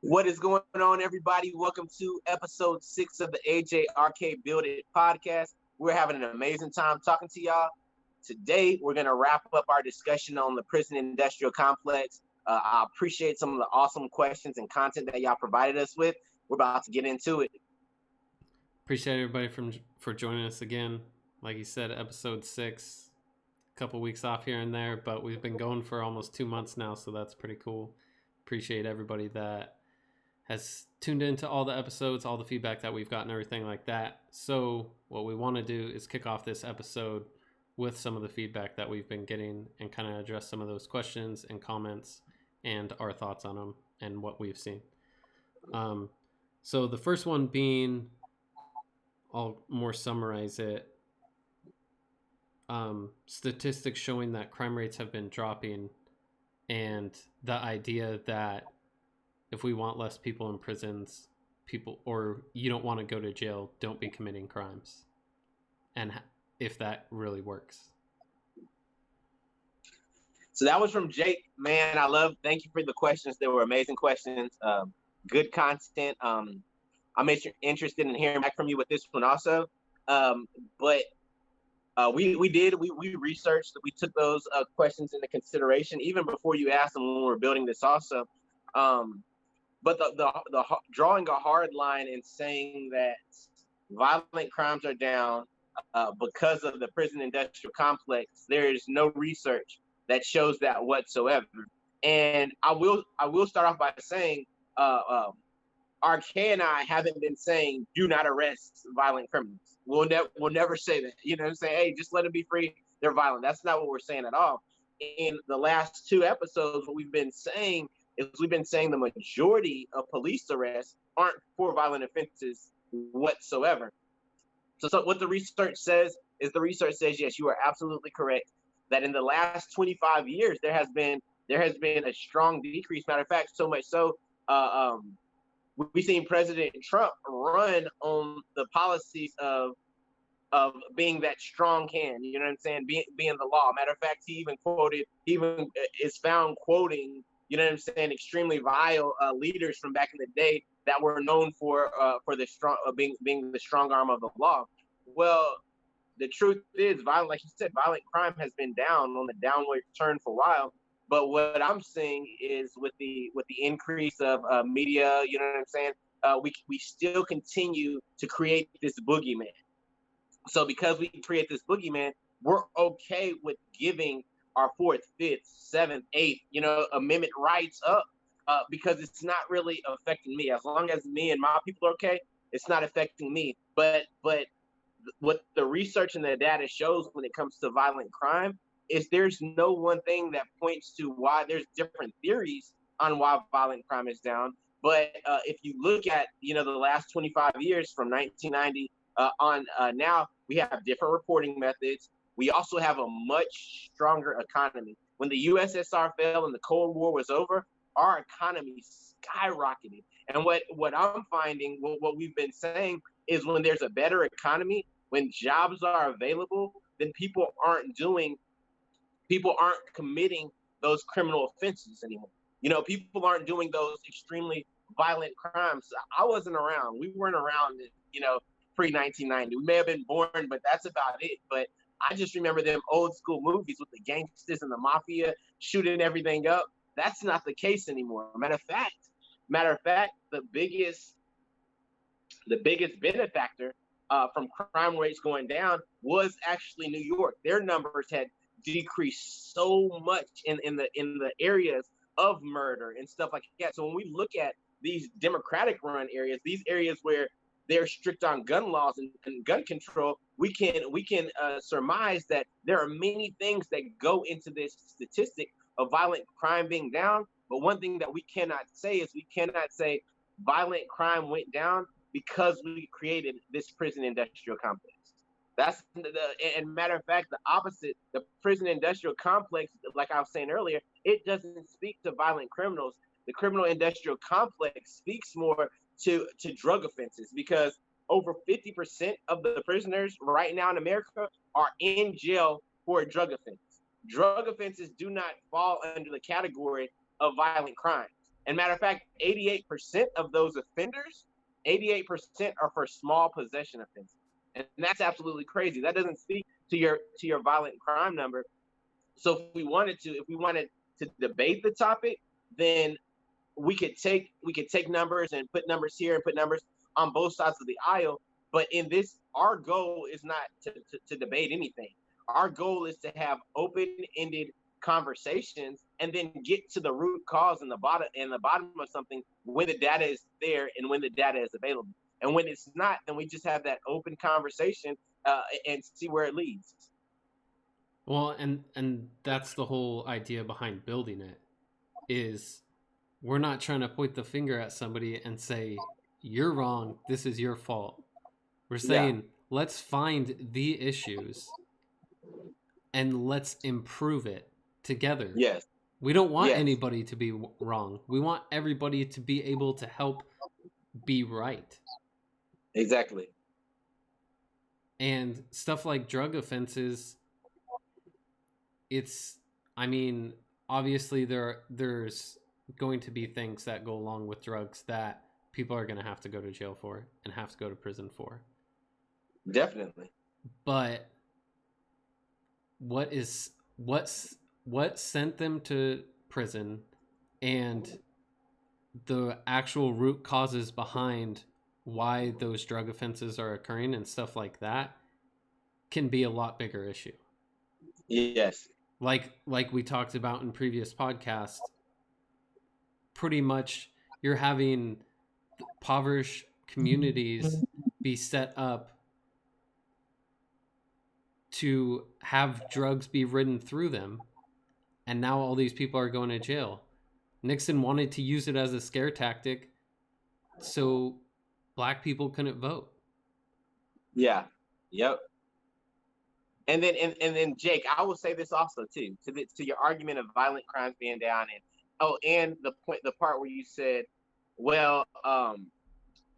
What is going on, everybody? Welcome to episode 6 of the AJRK Build It podcast. We're having an amazing time talking to y'all. Today, we're going to wrap up our discussion on the prison industrial complex. I appreciate some of the awesome questions and content that y'all provided us with. We're about to get into it. Appreciate everybody for joining us again. Like you said, episode 6, a couple weeks off here and there, but we've been going for almost 2 months now, so that's pretty cool. Appreciate everybody that has tuned into all the episodes, all the feedback that we've gotten, everything like that. So what we want to do is kick off this episode with some of the feedback that we've been getting and kind of address some of those questions and comments and our thoughts on them and what we've seen. So the first one being, I'll more summarize it. Statistics showing that crime rates have been dropping, and the idea that if we want less people in prisons, or you don't want to go to jail, don't be committing crimes, and if that really works. So that was from Jake. Man, thank you for the questions. They were amazing questions. Good content. I'm interested in hearing back from you with this one also. But we researched, we took those questions into consideration even before you asked them when we were building this also. But the drawing a hard line and saying that violent crimes are down because of the prison industrial complex, there is no research that shows that whatsoever. And I will start off by saying, RK and I haven't been saying do not arrest violent criminals. We'll never say that. You know what I'm saying? Hey, just let them be free. They're violent. That's not what we're saying at all. In the last 2 episodes, what we've been saying is the majority of police arrests aren't for violent offenses whatsoever. So what the research says is yes, you are absolutely correct that in the last 25 years there has been a strong decrease. Matter of fact, so much so we've seen President Trump run on the policies of being that strong hand, you know what I'm saying, being the law. Matter of fact, he even is found quoting, you know what I'm saying, extremely vile leaders from back in the day that were known for the strong being the strong arm of the law. Well, the truth is, like you said, violent crime has been down on the downward turn for a while. But what I'm seeing is with the increase of media, you know what I'm saying, we still continue to create this boogeyman. So because we create this boogeyman, we're okay with giving our 4th, 5th, 7th, 8th, amendment rights up because it's not really affecting me. As long as me and my people are okay, it's not affecting me. But what the research and the data shows when it comes to violent crime is there's no one thing that points to why. There's different theories on why violent crime is down. But if you look at, the last 25 years from 1990 on now, we have different reporting methods. We also have a much stronger economy. When the USSR fell and the Cold War was over, our economy skyrocketed. And what I'm finding, what we've been saying, is when there's a better economy, when jobs are available, then people aren't committing those criminal offenses anymore. People aren't doing those extremely violent crimes. I wasn't around. We weren't around, pre-1990. We may have been born, but that's about it. But I just remember them old school movies with the gangsters and the mafia shooting everything up. That's not the case anymore. Matter of fact, the biggest benefactor from crime rates going down was actually New York. Their numbers had decreased so much in the areas of murder and stuff like that. So when we look at these Democratic run areas, these areas where they're strict on gun laws and gun control, we can surmise that there are many things that go into this statistic of violent crime being down. But one thing that we cannot say violent crime went down because we created this prison industrial complex. That's and matter of fact, the opposite. The prison industrial complex, like I was saying earlier, it doesn't speak to violent criminals. The criminal industrial complex speaks more to drug offenses, because over 50% of the prisoners right now in America are in jail for a drug offense. Drug offenses do not fall under the category of violent crimes. And matter of fact, 88% of those offenders, 88% are for small possession offenses. And that's absolutely crazy. That doesn't speak to your violent crime number. So if we wanted to debate the topic, then we could take numbers and put numbers here and put numbers on both sides of the aisle. But in this, our goal is not to debate anything. Our goal is to have open-ended conversations and then get to the root cause and the bottom of something when the data is there and when the data is available. And when it's not, then we just have that open conversation and see where it leads. Well, and that's the whole idea behind building it, is we're not trying to point the finger at somebody and say, you're wrong, this is your fault. We're saying, let's find the issues and let's improve it together. Yes. We don't want anybody to be wrong. We want everybody to be able to help be right. Exactly. And stuff like drug offenses, obviously there's going to be things that go along with drugs that people are going to have to go to jail for and have to go to prison for. Definitely. But what sent them to prison and the actual root causes behind why those drug offenses are occurring and stuff like that can be a lot bigger issue. Yes. Like we talked about in previous podcasts, pretty much you're having impoverished communities be set up to have drugs be ridden through them, and now all these people are going to jail. Nixon wanted to use it as a scare tactic so black people couldn't vote. Yeah. Yep. And then Jake, I will say this also too, to your argument of violent crimes being down, and the part where you said, well,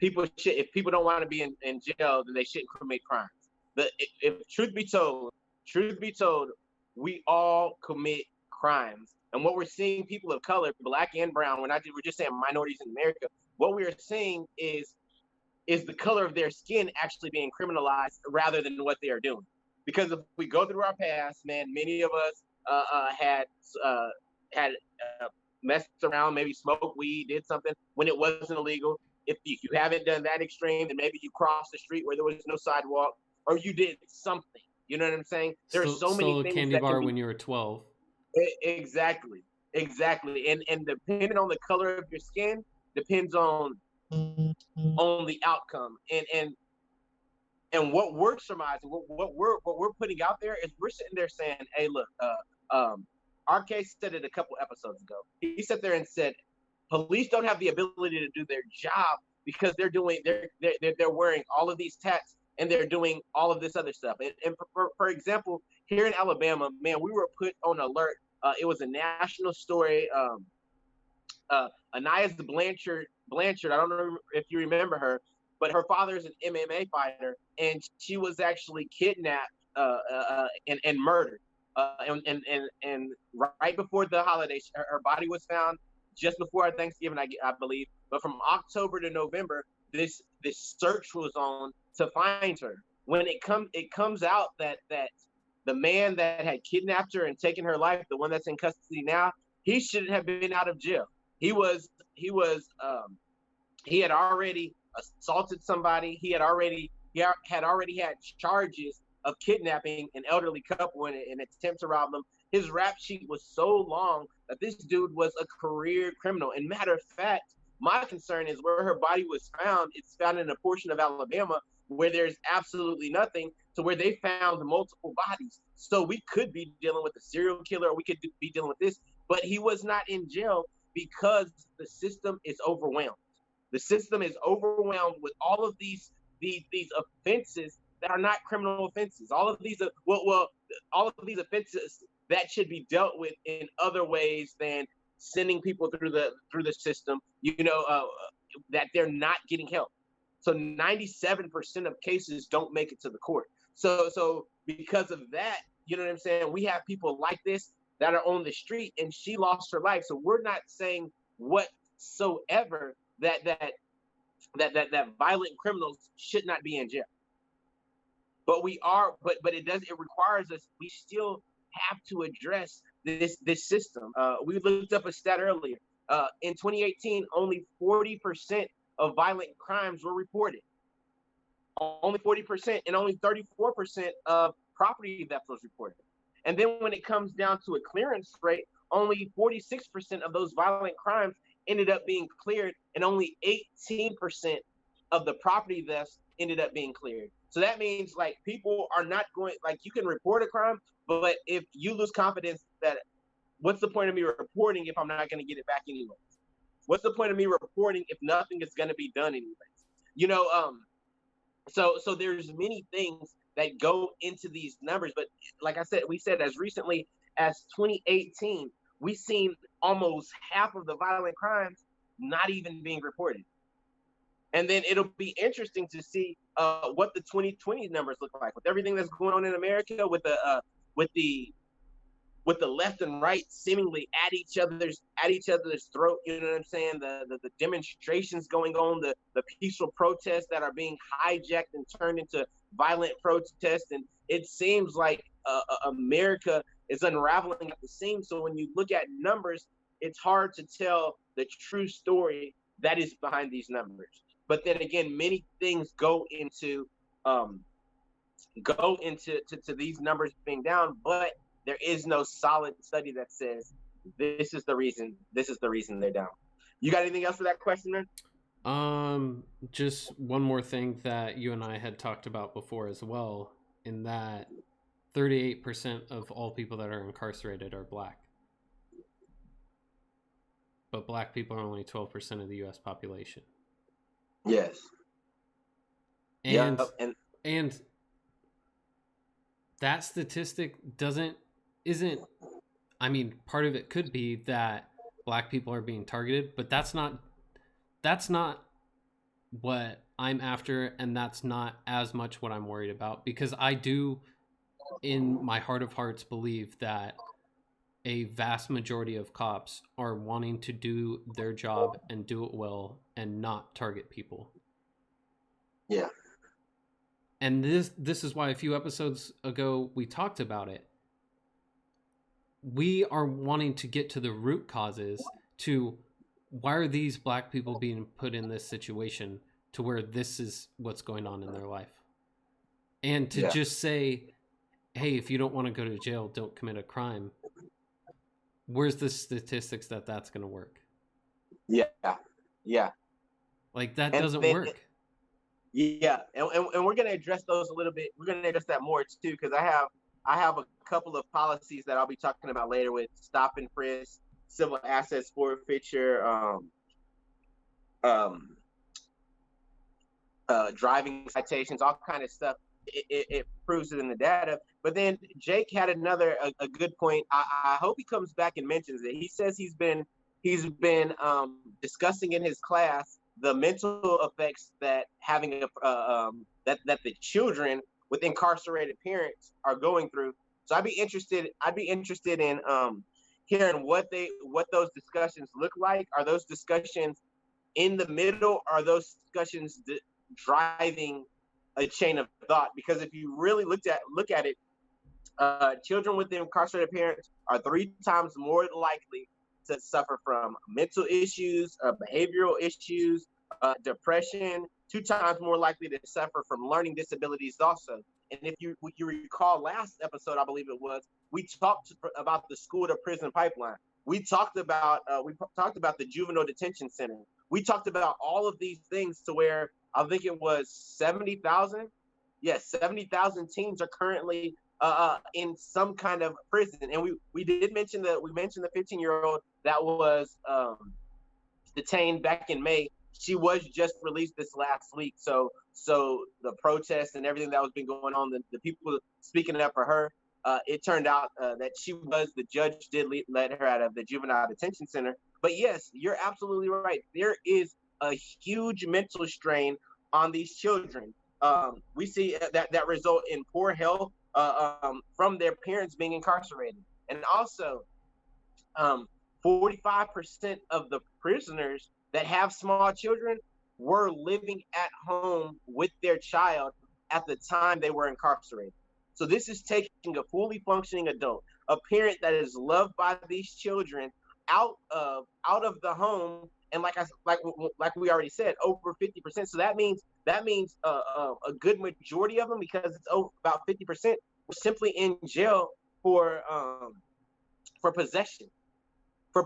if people don't want to be in jail, then they shouldn't commit crimes. If truth be told, we all commit crimes. And what we're seeing, people of color, black and brown, we're just saying minorities in America, what we are seeing is the color of their skin actually being criminalized rather than what they are doing. Because if we go through our past, man, many of us had messed around, maybe smoked weed, did something when it wasn't illegal. If you haven't done that extreme, then maybe you crossed the street where there was no sidewalk, or you did something. You know what I'm saying? There's so many things. Stole a candy bar when you were 12. Exactly. And depending on the color of your skin, depends on the outcome. And what we're surmising, what we're putting out there is we're sitting there saying, hey, look, RK said it a couple episodes ago. He sat there and said, police don't have the ability to do their job because they're wearing all of these tats and they're doing all of this other stuff. And for example, here in Alabama, man, we were put on alert. It was a national story. Anaya Blanchard, I don't know if you remember her, but her father is an MMA fighter, and she was actually kidnapped and murdered. And right before the holidays, her body was found just before Thanksgiving, I believe. But from October to November, this search was on to find her. When it comes out that the man that had kidnapped her and taken her life, the one that's in custody now, he shouldn't have been out of jail. He had already assaulted somebody. He had already had charges of kidnapping an elderly couple in an attempt to rob them. His rap sheet was so long that this dude was a career criminal. And matter of fact, my concern is where her body was found. It's found in a portion of Alabama where there's absolutely nothing, to where they found multiple bodies. So we could be dealing with a serial killer, or we could be dealing with this, but he was not in jail because the system is overwhelmed. The system is overwhelmed with all of these offenses that are not criminal offenses. All of these all of these offenses that should be dealt with in other ways than sending people through the system. That they're not getting help. So 97% of cases don't make it to the court. So because of that, you know what I'm saying? We have people like this that are on the street, and she lost her life. So we're not saying what whatsoever that violent criminals should not be in jail. But we are, but it requires us. We still have to address this system. We looked up a stat earlier. In 2018, only 40% of violent crimes were reported. Only 40%, and only 34% of property theft was reported. And then when it comes down to a clearance rate, only 46% of those violent crimes ended up being cleared, and only 18% of the property thefts ended up being cleared. So that means like people are not going, like you can report a crime, but if you lose confidence, that what's the point of me reporting if I'm not going to get it back anyways? What's the point of me reporting if nothing is going to be done anyways? You know, so there's many things that go into these numbers, but like I said, we said as recently as 2018, we've seen almost half of the violent crimes not even being reported. And then it'll be interesting to see what the 2020 numbers look like with everything that's going on in America, with the left and right seemingly at each other's throat. You know what I'm saying? The demonstrations going on, the peaceful protests that are being hijacked and turned into violent protests, and it seems like America is unraveling at the seams. So when you look at numbers, it's hard to tell the true story that is behind these numbers. But then again, many things go into these numbers being down, but there is no solid study that says this is the reason they're down. You got anything else for that question, man? Just one more thing that you and I had talked about before as well, in that 38% of all people that are incarcerated are black. But black people are only 12% of the US population. Yes. And and that statistic isn't, I mean, part of it could be that black people are being targeted, but that's not what I'm after, and that's not as much what I'm worried about, because I do in my heart of hearts believe that a vast majority of cops are wanting to do their job and do it well and not target people. Yeah. And this is why a few episodes ago we talked about it. We are wanting to get to the root causes, to why are these black people being put in this situation to where this is what's going on in their life. And to just say, hey, if you don't want to go to jail, don't commit a crime. Where's the statistics that that's going to work? Yeah. Like, that doesn't work. Yeah, and we're going to address those a little bit. We're going to address that more too, because I have a couple of policies that I'll be talking about later with stop and frisk, civil assets forfeiture, driving citations, all kind of stuff. It proves it in the data. But then Jake had a good point. I hope he comes back and mentions it. He says he's been discussing in his class the mental effects that having that the children with incarcerated parents are going through. So I'd be interested in hearing what those discussions look like. Are those discussions in the middle? Are those discussions driving a chain of thought? Because if you really look at it, children with incarcerated parents are 3 times more likely to suffer from mental issues, behavioral issues, depression, 2 times more likely to suffer from learning disabilities also. And if you recall last episode, I believe it was, we talked about the school to prison pipeline. We talked about the juvenile detention center. We talked about all of these things to where I think it was 70,000. Yes, 70,000 teens are currently in some kind of prison. And we mentioned the 15-year-old that was detained back in May. She was just released this last week. So the protests and everything that was been going on, the people speaking up for her, it turned out that the judge did let her out of the juvenile detention center. But yes, you're absolutely right. There is a huge mental strain on these children. We see that result in poor health from their parents being incarcerated. And also, 45% of the prisoners that have small children were living at home with their child at the time they were incarcerated. So this is taking a fully functioning adult, a parent that is loved by these children, out of the home, and like we already said, over 50%. So that means a good majority of them, because it's over about 50%, were simply in jail for possession, for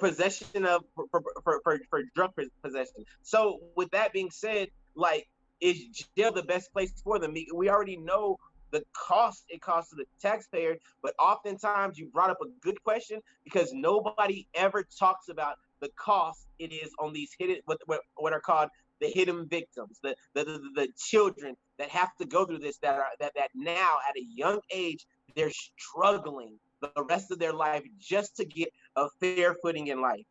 drug possession. So with that being said, like, is jail the best place for them? We already know the cost it costs to the taxpayer, but oftentimes you brought up a good question, because nobody ever talks about the cost it is on these hidden, what are called the hidden victims, the children that have to go through this, that now at a young age they're struggling the rest of their life just to get a fair footing in life.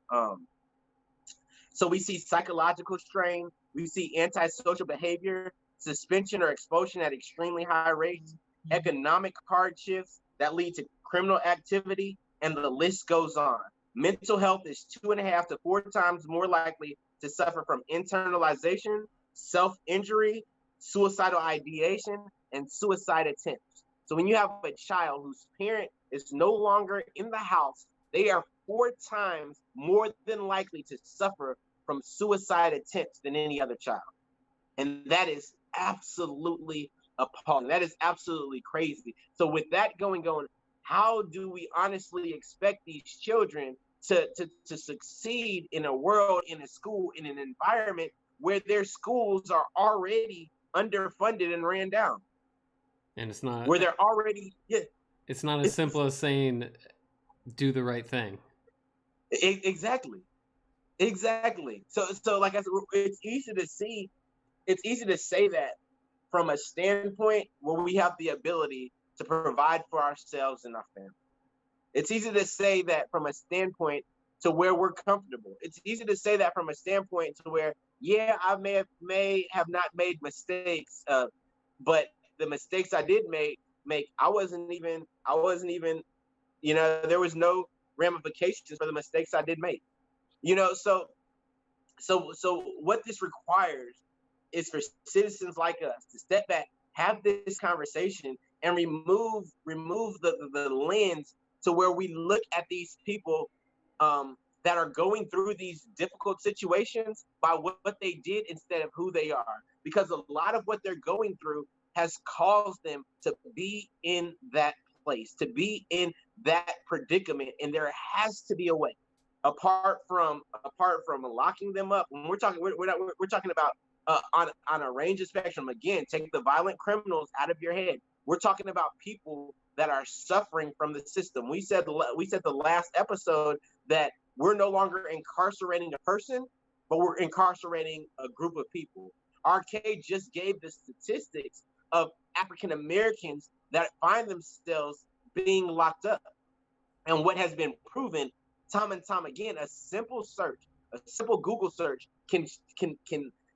So we see psychological strain, we see antisocial behavior, suspension or expulsion at extremely high rates, economic hardships that lead to criminal activity, and the list goes on. Mental health is 2.5 to 4 times more likely to suffer from internalization, self-injury, suicidal ideation, and suicide attempts. So when you have a child whose parent is no longer in the house, they are 4 times more than likely to suffer from suicide attempts than any other child. And that is absolutely appalling. That is absolutely crazy. So with that going on, how do we honestly expect these children to succeed in a world, in a school, in an environment where their schools are already underfunded and ran down? And it's not Where they're already, yeah. It's not as simple as saying do the right thing. Exactly. So like I said, it's easy to say that from a standpoint where we have the ability to provide for ourselves and our family. It's easy to say that from a standpoint to where we're comfortable. It's easy to say that from a standpoint to where, yeah, I may have not made mistakes, but the mistakes I did make, I wasn't even, there was no ramifications for the mistakes I did make. So what this requires is for citizens like us to step back, have this conversation, and remove the lens to where we look at these people that are going through these difficult situations by what they did instead of who they are. Because a lot of what they're going through has caused them to be in that place, to be in that predicament, and there has to be a way. Apart from locking them up, when we're talking about on a range of spectrum. Again, take the violent criminals out of your head. We're talking about people that are suffering from the system. We said the last episode that we're no longer incarcerating a person, but we're incarcerating a group of people. RK just gave the statistics of African Americans that find themselves being locked up. And what has been proven time and time again, a simple Google search can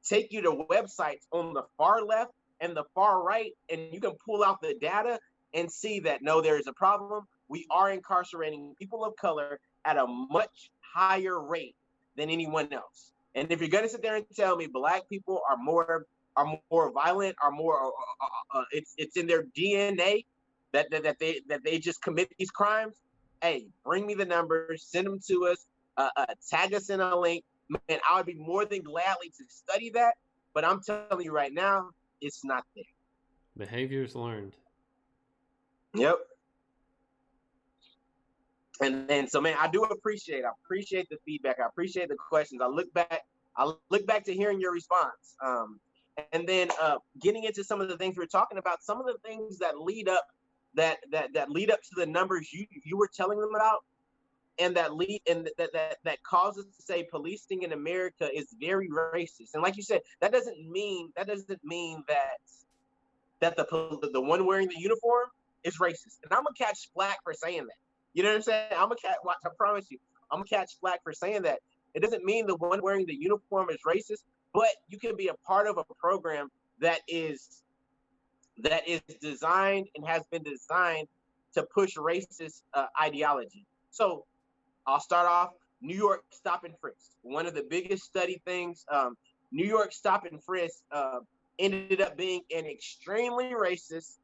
take you to websites on the far left and the far right, and you can pull out the data and see that no, there is a problem. We are incarcerating people of color at a much higher rate than anyone else. And if you're going to sit there and tell me Black people are more violent, are more it's in their DNA that they just commit these crimes, hey, bring me the numbers, send them to us, tag us in a link, and I would be more than gladly to study that. But I'm telling you right now, it's not there. Behaviors learned. Yep. And so, man, I appreciate the feedback. I appreciate the questions. I look back to hearing your response. And then getting into some of the things we're talking about, some of the things that lead up to the numbers you were telling them about, and that causes to say policing in America is very racist. And like you said, that doesn't mean that the one wearing the uniform is racist. And I'm gonna catch flack for saying that. You know what I'm saying? I promise you, I'm gonna catch flack for saying that. It doesn't mean the one wearing the uniform is racist, but you can be a part of a program that is designed and has been designed to push racist ideology. So I'll start off New York stop and frisk. One of the biggest study things. New York stop and frisk ended up being an extremely racist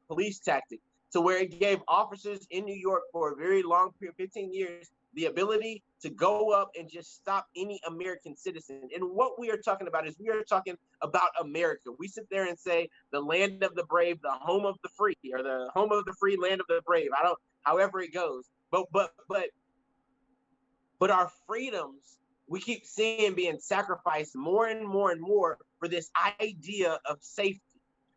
police tactic, to where it gave officers in New York for a very long period, 15 years, the ability to go up and just stop any American citizen. And what we are talking about is we are talking about America. We sit there and say the land of the brave, the home of the free, or the home of the free, land of the brave. I don't, however it goes. But our freedoms, we keep seeing being sacrificed more and more and more for this idea of safety.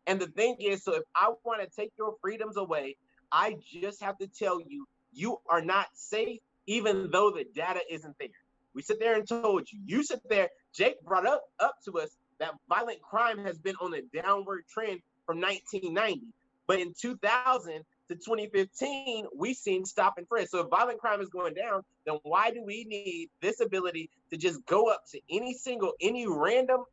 And the thing is, so if I want to take your freedoms away, I just have to tell you, you are not safe, even though the data isn't there. We sit there and told you. You sit there. Jake brought up to us that violent crime has been on a downward trend from 1990. But in 2000 to 2015, we've seen stop and frisk. So if violent crime is going down, then why do we need this ability to just go up to any random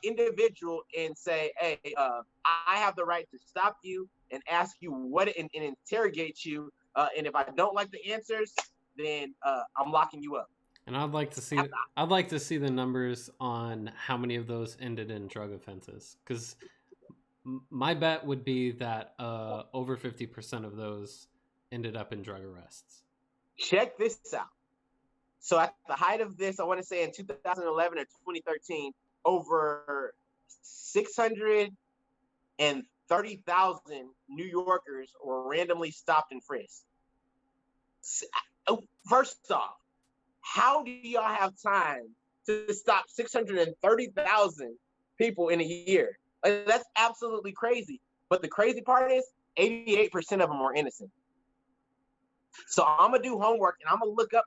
individual and say, hey, I have the right to stop you and ask you what and interrogate you. And if I don't like the answers, then I'm locking you up. And I'd like to see the numbers on how many of those ended in drug offenses, because my bet would be that over 50% of those ended up in drug arrests. Check this out. So at the height of this, I want to say in 2011 or 2013, over 630,000 New Yorkers were randomly stopped and frisked. First off, how do y'all have time to stop 630,000 people in a year? Like, that's absolutely crazy. But the crazy part is 88% of them were innocent. So I'm gonna do homework and I'm gonna look up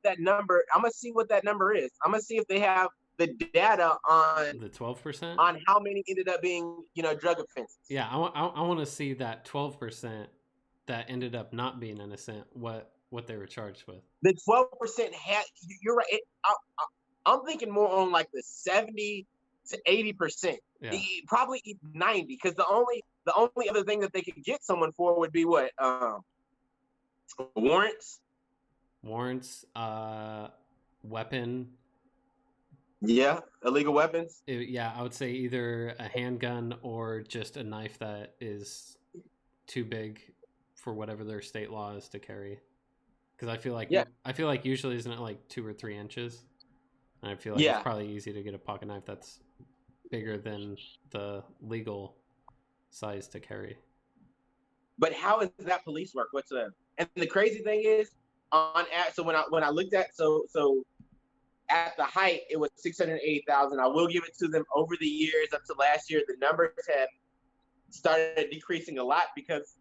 that number. I'm gonna see what that number is. I'm gonna see if they have the data on the 12% on how many ended up being, drug offenses. Yeah, I want to see that 12% that ended up not being innocent. What they were charged with. The 12% had. You're right. I'm thinking more on like the 70 to 80%. Yeah. Probably 90, because the only other thing that they could get someone for would be what? Warrants, weapon. Yeah, illegal weapons. I would say either a handgun or just a knife that is too big for whatever their state law is to carry. Because I feel like usually isn't it like 2 or 3 inches? And I feel like it's probably easy to get a pocket knife that's bigger than the legal size to carry. But how is that police work whatsoever? And the crazy thing is, so when I looked at so at the height it was 680,000. I will give it to them over the years up to last year. The numbers have started decreasing a lot because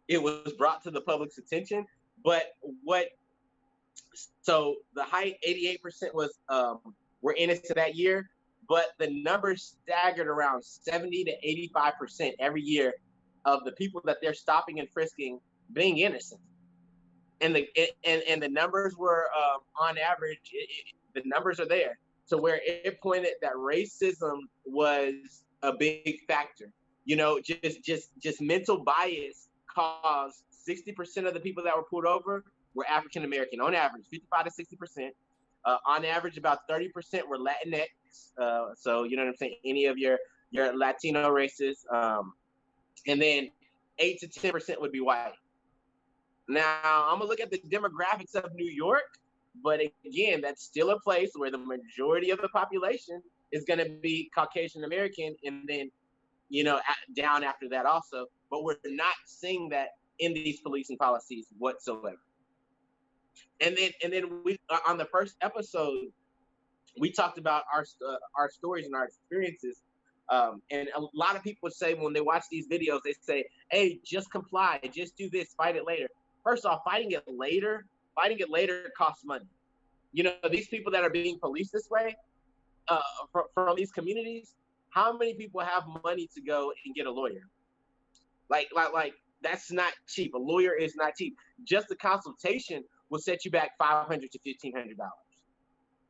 it was brought to the public's attention. But so the height 88% was were innocent that year, but the numbers staggered around 70 to 85% every year of the people that they're stopping and frisking being innocent. And the numbers were on average, the numbers are there to where it pointed that racism was a big factor. Just mental bias caused 60% of the people that were pulled over were African American on average, 55 to 60%. On average, about 30% were Latinx. So you know what I'm saying? Any of your Latino races, and then 8 to 10% would be white. Now I'm gonna look at the demographics of New York, but again, that's still a place where the majority of the population is gonna be Caucasian American, and then down after that also. But we're not seeing that in these policing policies whatsoever. And then we on the first episode we talked about our stories and our experiences. And a lot of people say when they watch these videos, they say, hey, just comply, just do this, fight it later. First off, fighting it later costs money. These people that are being policed this way from these communities, how many people have money to go and get a lawyer? Like that's not cheap. A lawyer is not cheap. Just the consultation will set you back $500 to $1,500.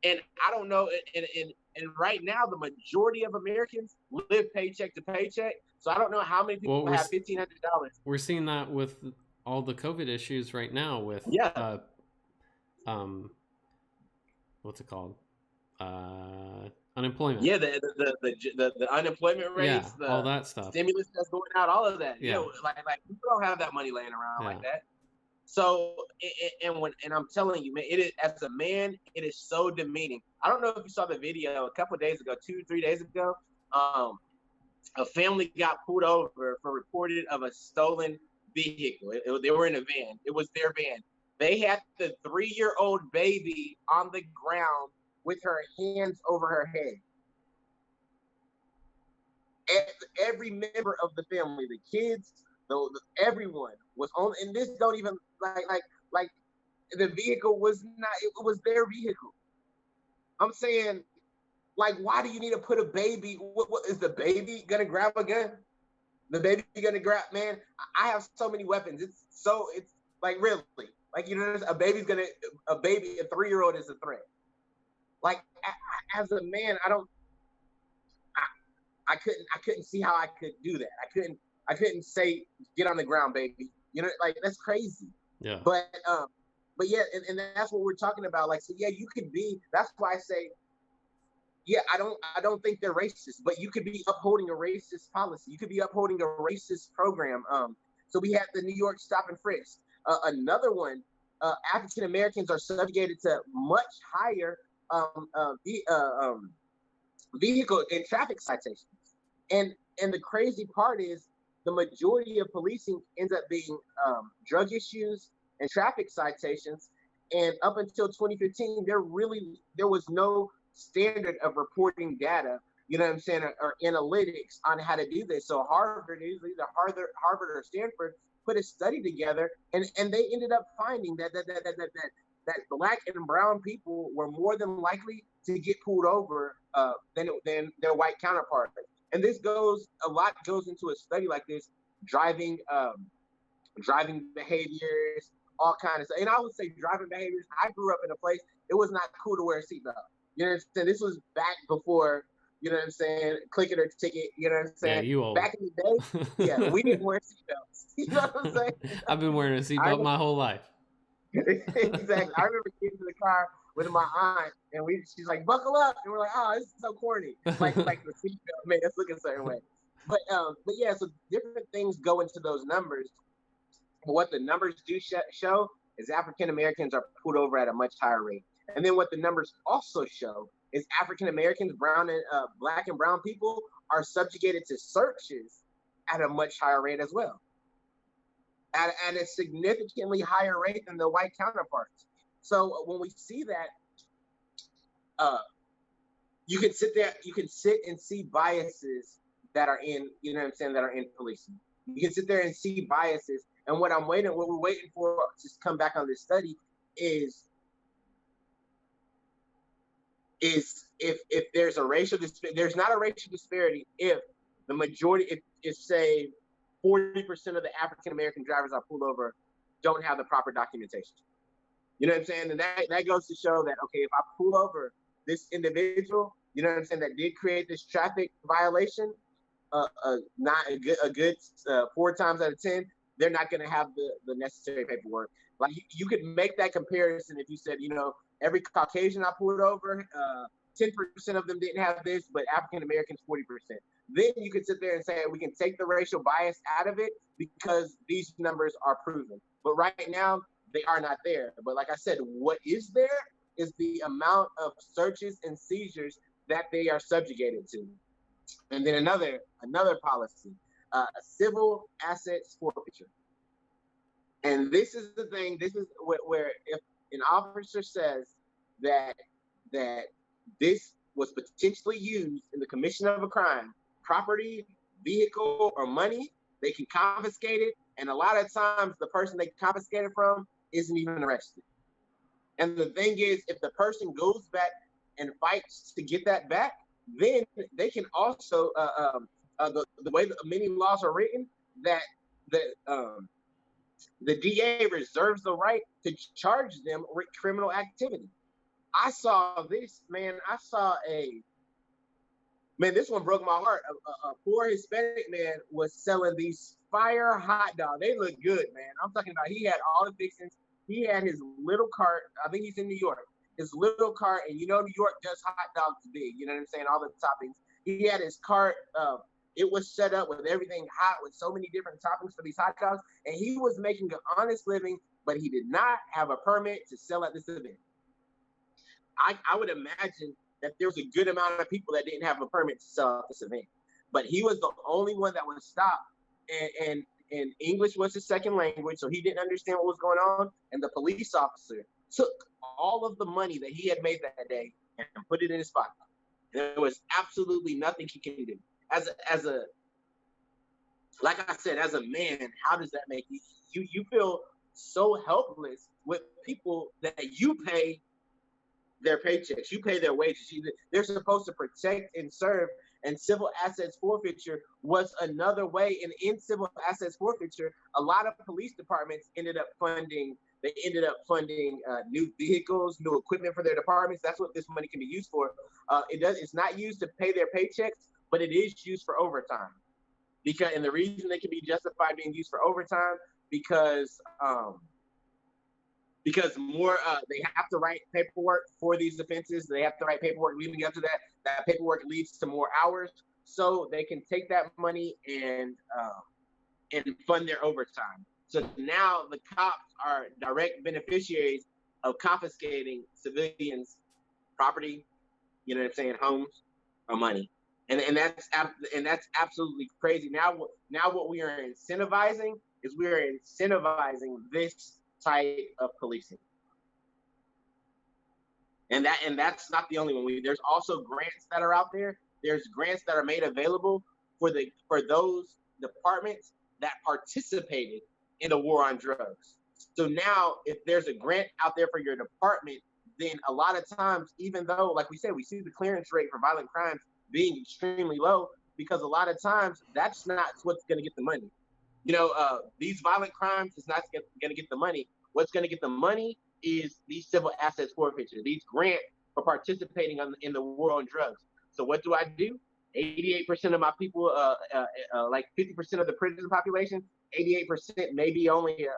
And I don't know. And right now, the majority of Americans live paycheck to paycheck. So I don't know how many people have $1,500. We're seeing that with all the COVID issues right now with um, what's it called? Unemployment. Yeah, the unemployment Yeah, rates, all the that stuff. stimulus that's going out, all of that. Yeah, Like people don't have that money laying around yeah, like that. So and I'm telling you, man, it is, as a man, it is so demeaning. I don't know if you saw the video a couple of days ago, 2-3 days ago. Um, a family got pulled over for reported of a stolen vehicle. They were in a van. It was their van. They had the 3-year-old baby on the ground with her hands over her head. Every member of the family, the kids, everyone was on, and this don't even like the vehicle was not. It was their vehicle. I'm saying, like, why do you need to put a baby? What is the baby gonna grab a gun? The baby gonna grab? Man, I have so many weapons. It's like really, like a baby, a 3-year-old is a threat. Like as a man, I couldn't see how I could do that. I couldn't say get on the ground, baby. Like that's crazy. yeah, But yeah, and that's what we're talking about. Like, so yeah, you could be. That's why I say, yeah, I don't think they're racist, but you could be upholding a racist policy. You could be upholding a racist program. So we had the New York stop and frisk. Another one, African Americans are subjugated to much higher vehicle and traffic citations. And the crazy part is the majority of policing ends up being drug issues and traffic citations. And up until 2015, there was no standard of reporting data, you know what I'm saying, or analytics on how to do this. So Harvard, either Harvard or Stanford, put a study together, and they ended up finding that black and brown people were more than likely to get pulled over than their white counterparts. And a lot goes into a study like this, driving behaviors, all kinds of stuff. And I would say driving behaviors. I grew up in a place it was not cool to wear a seatbelt. You know what I'm saying? This was back before, you know what I'm saying, click it or ticket. You know what I'm yeah. saying? You old. Back in the day, yeah, we didn't wear seatbelts. You know what I'm saying? I've been wearing a seatbelt my whole life. Exactly. I remember getting to the car with my aunt, and she's like, "Buckle up," and we're like, "Oh, this is so corny." Like the seatbelt made us look a certain way. But yeah, so different things go into those numbers. But what the numbers do show is African Americans are pulled over at a much higher rate. And then what the numbers also show is African Americans, black and brown people are subjugated to searches at a much higher rate as well, at a significantly higher rate than the white counterparts. So when we see that, you can sit and see biases that are in, you know what I'm saying, that are in policing. You can sit there and see biases. And what we're waiting for to come back on this study is if there's a racial disparity. There's not a racial disparity if the majority, if say 40% of the African American drivers are pulled over don't have the proper documentation. You know what I'm saying? And that goes to show that, okay, if I pull over this individual, you know what I'm saying, that did create this traffic violation, not a good 4 times out of 10, they're not going to have the necessary paperwork. Like you could make that comparison if you said, every Caucasian I pulled over, 10% of them didn't have this, but African Americans 40%. Then you could sit there and say we can take the racial bias out of it because these numbers are proven. But right now they are not there. But like I said, what is there is the amount of searches and seizures that they are subjugated to. And then another policy, civil assets forfeiture. And this is the thing. This is where if an officer says that this was potentially used in the commission of a crime, property, vehicle, or money, they can confiscate it. And a lot of times, the person they confiscated from isn't even arrested. And the thing is, if the person goes back and fights to get that back, then they can also the way that many laws are written, that the DA reserves the right to charge them with criminal activity. I saw this, man. This one broke my heart. A poor Hispanic man was selling these fire hot dogs. They look good, man. I'm talking about he had all the fixings. he had his little cart. I think he's in New York. His little cart, and New York does hot dogs big. You know what I'm saying? All the toppings. He had his cart. It was set up with everything hot, with so many different toppings for these hot dogs, and he was making an honest living, but he did not have a permit to sell at this event. I would imagine that there was a good amount of people that didn't have a permit to sell at this event, but he was the only one that was stopped, and English was his second language, so he didn't understand what was going on, and the police officer took all of the money that he had made that day and put it in his pocket. There was absolutely nothing he can do. Like I said, as a man, how does that make you? You feel so helpless with people that you pay their paychecks, you pay their wages. They're supposed to protect and serve, and civil assets forfeiture was another way. And in civil assets forfeiture, a lot of police departments ended up funding new vehicles, new equipment for their departments. That's what this money can be used for. It's not used to pay their paychecks, but it is used for overtime. And the reason they can be justified being used for overtime because more they have to write paperwork for these offenses. They have to write paperwork leading up to that. That paperwork leads to more hours, so they can take that money and fund their overtime. So now the cops are direct beneficiaries of confiscating civilians' property, you know what I'm saying, homes or money, and that's absolutely crazy. Now what we are incentivizing is this type of policing, and that's not the only one. There's also grants that are out there. There's grants that are made available for those departments that participated in the war on drugs. So now, if there's a grant out there for your department, then a lot of times, even though, like we said, we see the clearance rate for violent crimes being extremely low, because a lot of times that's not what's going to get the money. These violent crimes is not going to get the money. What's going to get the money is these civil assets forfeiture, these grants for participating in the war on drugs. So what do I do? 88% of my people, like 50% of the prison population, 88% maybe only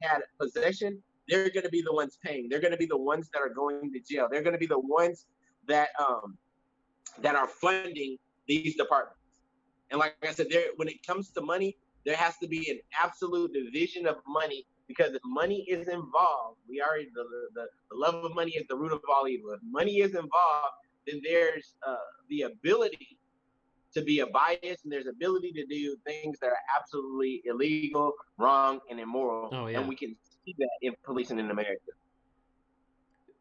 had possession. They're going to be the ones paying. They're going to be the ones that are going to jail. They're going to be the ones that are funding these departments. And like I said, when it comes to money, there has to be an absolute division of money, because if money is involved, the love of money is the root of all evil. If money is involved, then there's the ability to be a bias, and there's ability to do things that are absolutely illegal, wrong, and immoral. Oh, yeah. And we can see that in policing in America.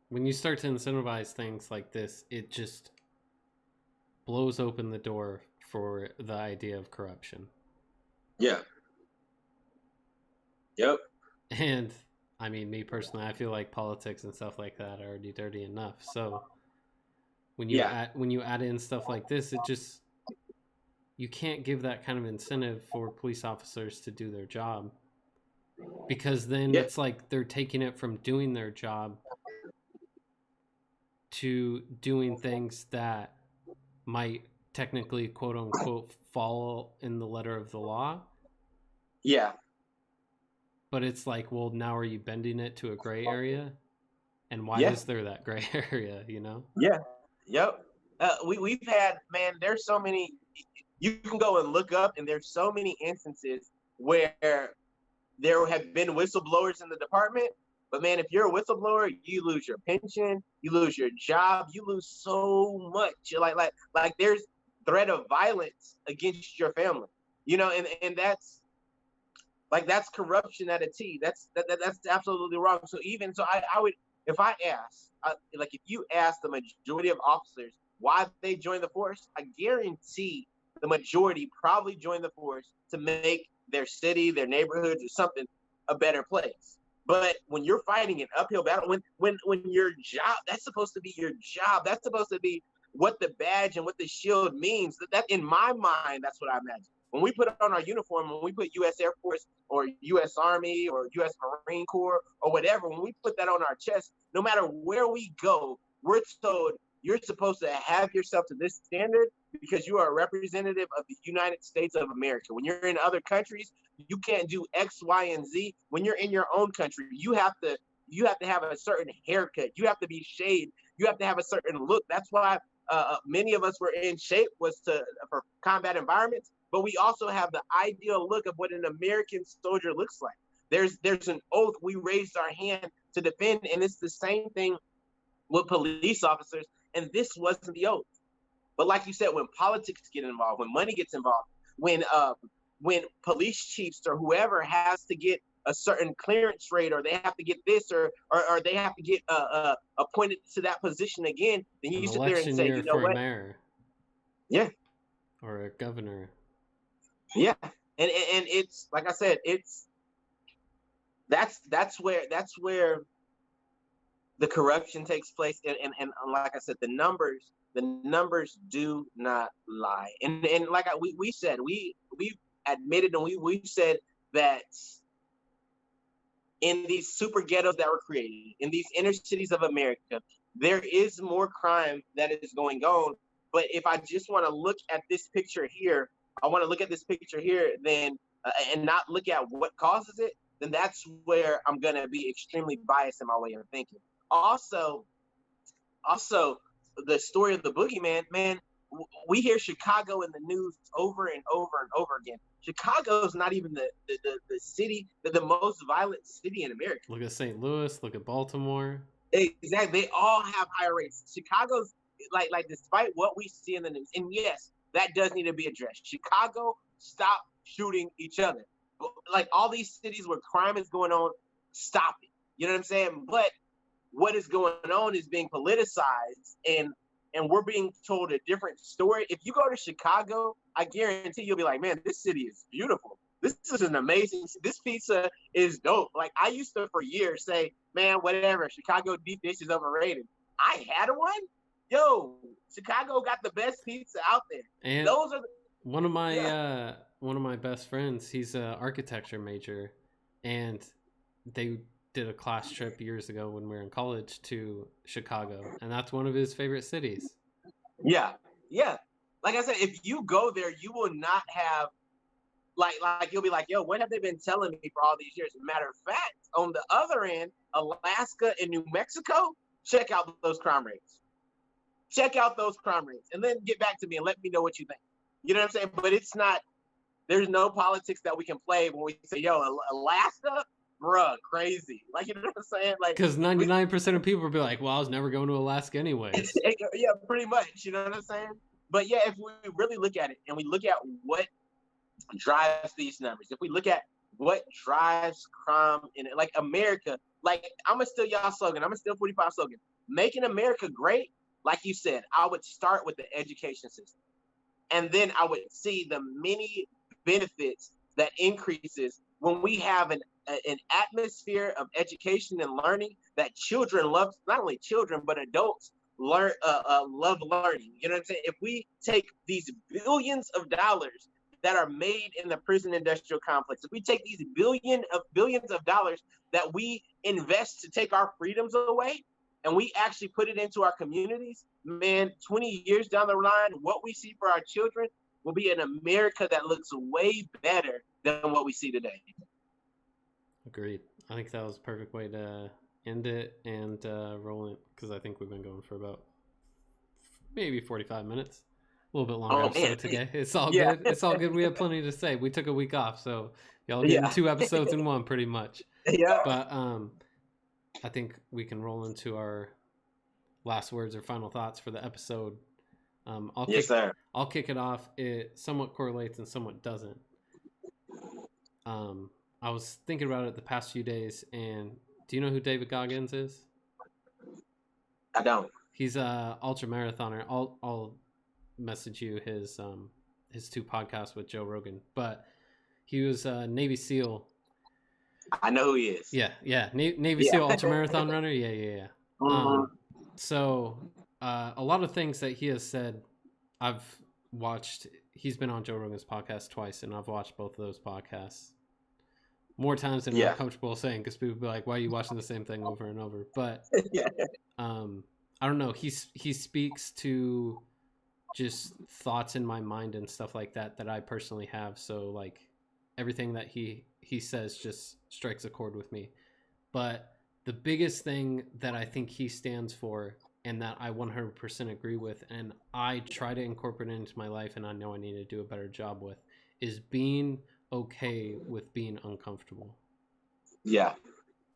When you start to incentivize things like this, it just blows open the door for the idea of corruption. Yeah. Yep. And I mean, me personally, I feel like politics and stuff like that are already dirty enough. So when you add in stuff like this, you can't give that kind of incentive for police officers to do their job, because then it's like they're taking it from doing their job to doing things that might technically, quote unquote, fall in the letter of the law. Yeah. But it's like, well, now are you bending it to a gray area? And why is there that gray area, Yeah. Yep. We've had, man, there's so many, you can go and look up, and there's so many instances where there have been whistleblowers in the department. But man, if you're a whistleblower, you lose your pension, you lose your job, you lose so much. You're like there's threat of violence against your family, and that's corruption at a T. That's absolutely wrong. So I would, if I ask, if you ask the majority of officers why they joined the force, I guarantee the majority probably joined the force to make their city, their neighborhoods, or something a better place. But when you're fighting an uphill battle, when your job, that's supposed to be your job. That's supposed to be what the badge and what the shield means. That in my mind, that's what I imagine. When we put on our uniform, when we put U.S. Air Force or U.S. Army or U.S. Marine Corps or whatever, when we put that on our chest, no matter where we go, we're told you're supposed to have yourself to this standard because you are a representative of the United States of America. When you're in other countries, you can't do X, Y, and Z. When you're in your own country, you have to have a certain haircut. You have to be shaved. You have to have a certain look. That's why many of us were in shape for combat environments, but we also have the ideal look of what an American soldier looks like. There's an oath we raised our hand to defend, and it's the same thing with police officers. And this wasn't the oath. But like you said, when politics get involved, when money gets involved, when police chiefs or whoever has to get a certain clearance rate, or they have to get this, or they have to get appointed to that position again, then you sit there and say, you know what? Mayor. Yeah. Or a governor. Yeah. And it's like I said, that's where the corruption takes place, and like I said, the numbers do not lie, and like we said, we admitted, and we said that in these super ghettos that were created in these inner cities of America, there is more crime that is going on. But if I just want to look at this picture here, then and not look at what causes it, then that's where I'm going to be extremely biased in my way of thinking. Also, the story of the boogeyman, man, we hear Chicago in the news over and over and over again. Chicago is not even the city, the most violent city in America. Look at St. Louis, look at Baltimore. Exactly. They all have higher rates. Chicago's like despite what we see in the news, and yes, that does need to be addressed. Chicago, stop shooting each other. Like all these cities where crime is going on, stop it. You know what I'm saying? But what is going on is being politicized, and we're being told a different story. If you go to Chicago, I guarantee you'll be like, man, this city is beautiful. This is an amazing, this pizza is dope. Like I used to for years say, man, whatever, Chicago deep dish is overrated. I had one. Yo, Chicago got the best pizza out there. And those are one of my best friends, he's an architecture major, and they did a class trip years ago when we were in college to Chicago, and that's one of his favorite cities. Yeah. Like I said, if you go there, you will not have like you'll be like, yo, what have they been telling me for all these years? Matter of fact, on the other end, Alaska and New Mexico, check out those crime rates. And then get back to me and let me know what you think. You know what I'm saying? But it's not. There's no politics that we can play when we say, yo, Alaska. Bruh, crazy. Like, you know what I'm saying? Like, because 99% of people will be like, well, I was never going to Alaska anyways. Yeah, pretty much. You know what I'm saying? But yeah, if we really look at it and we look at what drives these numbers, if we look at what drives crime in it, like America, like I'm going to steal y'all slogan. I'm going to steal 45 slogan. Making America great, like you said, I would start with the education system. And then I would see the many benefits that increases when we have an atmosphere of education and learning that children love. Not only children, but adults love learning. You know what I'm saying? If we take these billions of dollars that are made in the prison industrial complex, if we take these billions of dollars that we invest to take our freedoms away, and we actually put it into our communities, man, 20 years down the line, what we see for our children will be an America that looks way better than what we see today. Agreed. I think that was a perfect way to end it and roll it, because I think we've been going for about maybe 45 minutes. A little bit longer episode today. It's all good. It's all good. We have plenty to say. We took a week off, so y'all getting 2 episodes in one pretty much. Yeah. But I think we can roll into our last words or final thoughts for the episode. I'll kick it off. It somewhat correlates and somewhat doesn't. I was thinking about it the past few days, and do you know who David Goggins is? I don't. He's a ultra marathoner. I'll message you his 2 podcasts with Joe Rogan, but he was a Navy SEAL. I know who he is. Yeah. Navy SEAL ultra marathon runner. Yeah. Mm-hmm. So a lot of things that he has said, I've watched. He's been on Joe Rogan's podcast twice, and I've watched both of those podcasts more times than I'm comfortable saying, because people be like, why are you watching the same thing over and over? But I don't know. He speaks to just thoughts in my mind and stuff like that I personally have. So like everything that he says just strikes a chord with me. But the biggest thing that I think he stands for and that I 100% agree with and I try to incorporate into my life and I know I need to do a better job with is being okay with being uncomfortable. Yeah.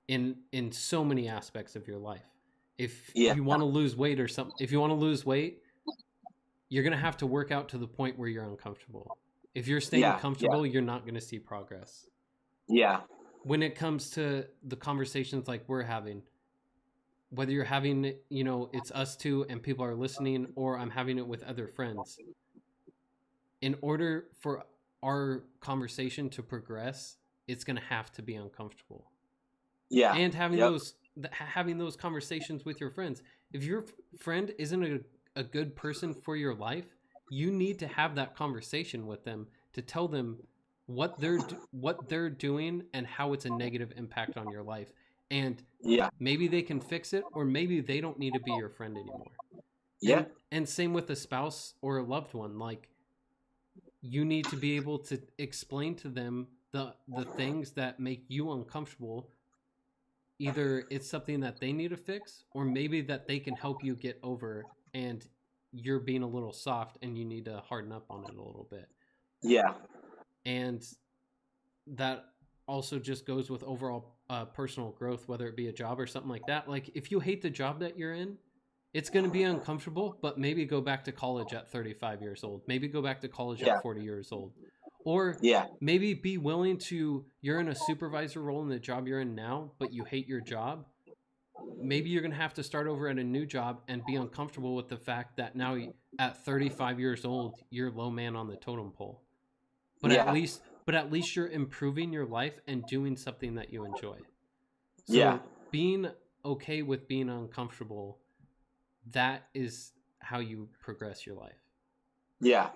In so many aspects of your life. If Yeah. you want to lose weight or something, if you want to lose weight, you're going to have to work out to the point where you're uncomfortable. If you're staying comfortable, you're not going to see progress. Yeah. When it comes to the conversations like we're having, whether you're having it, you know, it's us two and people are listening, or I'm having it with other friends, in order for our conversation to progress, it's going to have to be uncomfortable. Yeah. And having those conversations with your friends. If your friend isn't a good person for your life, you need to have that conversation with them to tell them what they're doing and how it's a negative impact on your life. And maybe they can fix it, or maybe they don't need to be your friend anymore. Yeah. And same with a spouse or a loved one. Like, you need to be able to explain to them the things that make you uncomfortable. Either it's something that they need to fix, or maybe that they can help you get over, and you're being a little soft and you need to harden up on it a little bit. Yeah. And that also just goes with overall personal growth, whether it be a job or something like that. Like, if you hate the job that you're in, it's going to be uncomfortable, but maybe go back to college at 35 years old. Maybe go back to college at 40 years old. Or maybe be willing to, you're in a supervisor role in the job you're in now, but you hate your job. Maybe you're going to have to start over at a new job and be uncomfortable with the fact that now at 35 years old, you're low man on the totem pole. But at least you're improving your life and doing something that you enjoy. So being okay with being uncomfortable, that is how you progress your life. Yeah.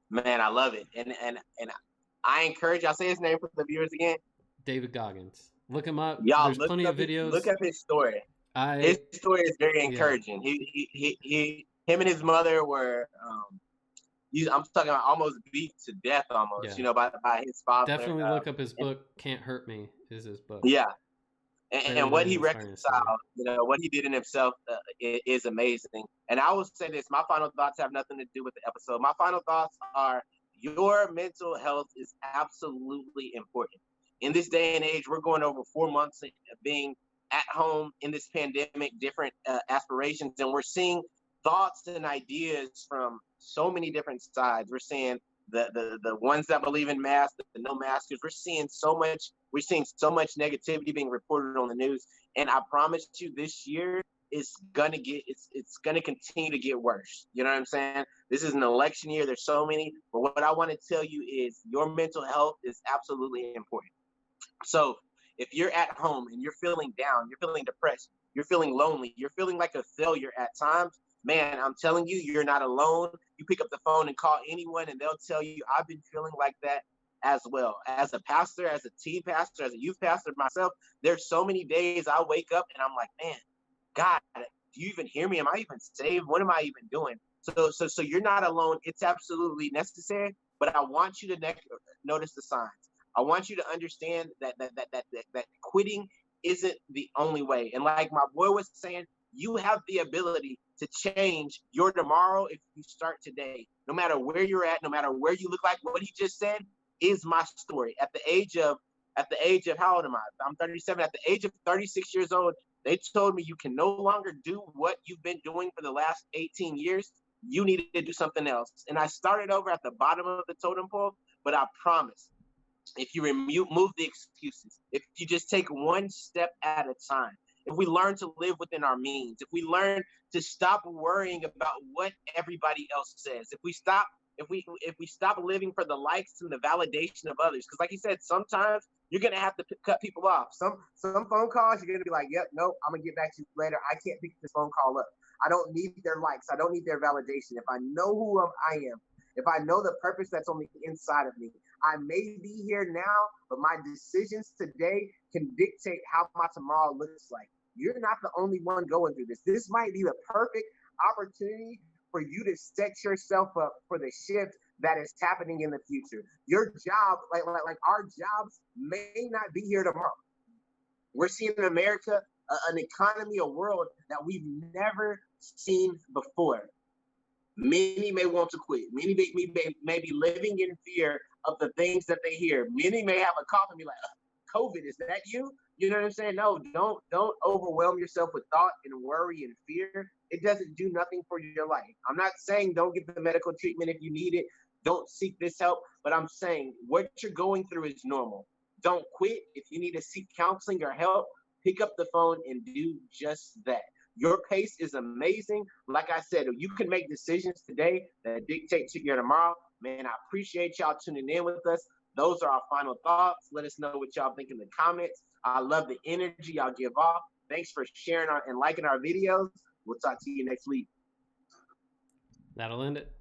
Man, I love it. And I encourage y'all, say his name for the viewers again. David Goggins. Look him up. Y'all, there's plenty of videos. Look up his story. His story is very encouraging. Him and his mother were I'm talking about almost beat to death almost, by his father. Definitely look up his book. Can't Hurt Me is his book. Yeah. And what he reconciled, what he did in himself is amazing. And I will say this, my final thoughts have nothing to do with the episode. My final thoughts are, your mental health is absolutely important. In this day and age, we're going over 4 months of being at home in this pandemic, different aspirations, and we're seeing thoughts and ideas from so many different sides. We're seeing the ones that believe in masks, the no maskers. We're seeing so much negativity being reported on the news. And I promise you, this year it's gonna continue to get worse. You know what I'm saying? This is an election year. There's so many. But what I want to tell you is your mental health is absolutely important. So if you're at home and you're feeling down, you're feeling depressed, you're feeling lonely, you're feeling like a failure at times, man, I'm telling you, you're not alone. You pick up the phone and call anyone and they'll tell you, I've been feeling like that as well. As a pastor, as a teen pastor, as a youth pastor myself, there's so many days I wake up and I'm like, man, God, do you even hear me? Am I even saved? What am I even doing? So you're not alone. It's absolutely necessary, but I want you to notice the signs. I want you to understand that quitting isn't the only way. And like my boy was saying, you have the ability to change your tomorrow if you start today. No matter where you're at, no matter where you look like, what he just said is my story. At the age of how old am I? I'm 37. At the age of 36 years old, they told me you can no longer do what you've been doing for the last 18 years. You need to do something else. And I started over at the bottom of the totem pole, but I promise, if you remove the excuses, if you just take one step at a time, if we learn to live within our means, if we learn to stop worrying about what everybody else says, if we stop living for the likes and the validation of others, because like you said, sometimes you're gonna have to cut people off. Some phone calls you're gonna be like, yep, nope, I'm gonna get back to you later. I can't pick this phone call up. I don't need their likes. I don't need their validation. If I know who I am, if I know the purpose that's on the inside of me, I may be here now, but my decisions today can dictate how my tomorrow looks like. you're not the only one going through this. This might be the perfect opportunity for you to set yourself up for the shift that is happening in the future. Your job, like our jobs, may not be here tomorrow. We're seeing in America an economy, a world that we've never seen before. Many may want to quit. Many may be living in fear of the things that they hear. Many may have a cough and be like, COVID, is that you? You know what I'm saying? No, don't overwhelm yourself with thought and worry and fear. It doesn't do nothing for your life. I'm not saying don't get the medical treatment if you need it. Don't seek this help. But I'm saying what you're going through is normal. Don't quit. If you need to seek counseling or help, pick up the phone and do just that. Your pace is amazing. Like I said, you can make decisions today that dictate to your tomorrow. Man, I appreciate y'all tuning in with us. Those are our final thoughts. Let us know what y'all think in the comments. I love the energy y'all give off. Thanks for sharing and liking our videos. We'll talk to you next week. That'll end it.